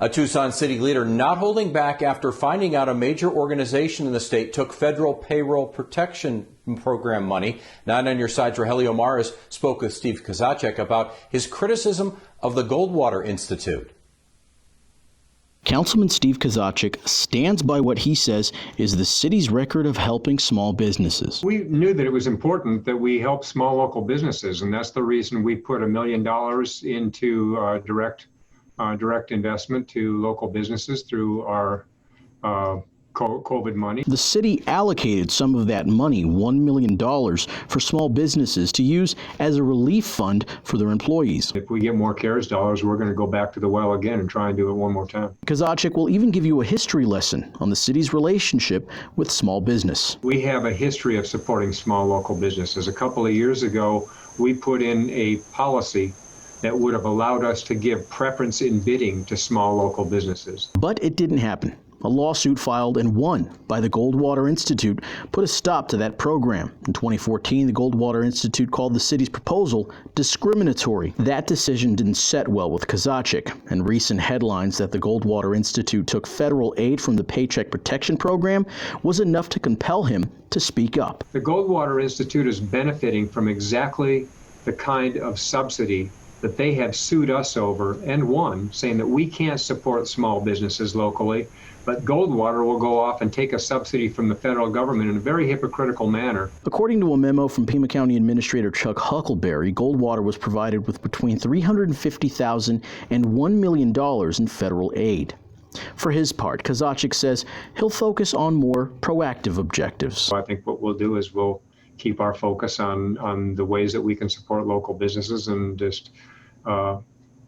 A Tucson city leader not holding back after finding out a major organization in the state took federal payroll protection program money. 9 on Your Side's Rogelio Mares spoke with Steve Kozachik about his criticism of the Goldwater Institute. Councilman Steve Kozachik stands by what he says is the city's record of helping small businesses. We knew that it was important that we help small local businesses, and that's the reason we put $1 million into direct investment to local businesses through our COVID money. The city allocated some of that money, $1 million, for small businesses to use as a relief fund for their employees. If we get more CARES dollars, we're going to go back to the well again and try and do it one more time. Kozachik will even give you a history lesson on the city's relationship with small business. We have a history of supporting small local businesses. A couple of years ago, we put in a policy that would have allowed us to give preference in bidding to small local businesses. But it didn't happen. A lawsuit filed and won by the Goldwater Institute put a stop to that program. In 2014, the Goldwater Institute called the city's proposal discriminatory. That decision didn't set well with Kozachik, and recent headlines that the Goldwater Institute took federal aid from the Paycheck Protection Program was enough to compel him to speak up. The Goldwater Institute is benefiting from exactly the kind of subsidy that they have sued us over and won, saying that we can't support small businesses locally, but Goldwater will go off and take a subsidy from the federal government in a very hypocritical manner. According to a memo from Pima County Administrator Chuck Huckleberry, Goldwater was provided with between $350,000 and $1 million in federal aid. For his part, Kozachik says he'll focus on more proactive objectives. So I think what we'll do is we'll keep our focus on the ways that we can support local businesses and just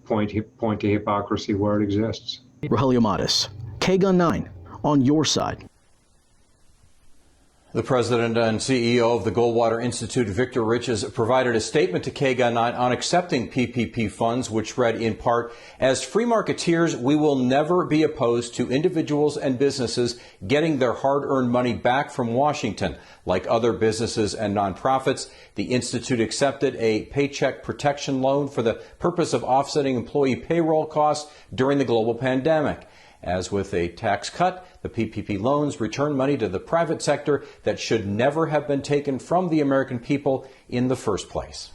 point to hypocrisy where it exists. Rogelio Mares, KGUN 9, on your side. The president and CEO of the Goldwater Institute, Victor Riches, provided a statement to KGUN 9 on accepting PPP funds, which read in part, "As free marketeers, we will never be opposed to individuals and businesses getting their hard-earned money back from Washington. Like other businesses and nonprofits, the Institute accepted a Paycheck Protection loan for the purpose of offsetting employee payroll costs during the global pandemic. As with a tax cut, the PPP loans return money to the private sector that should never have been taken from the American people in the first place."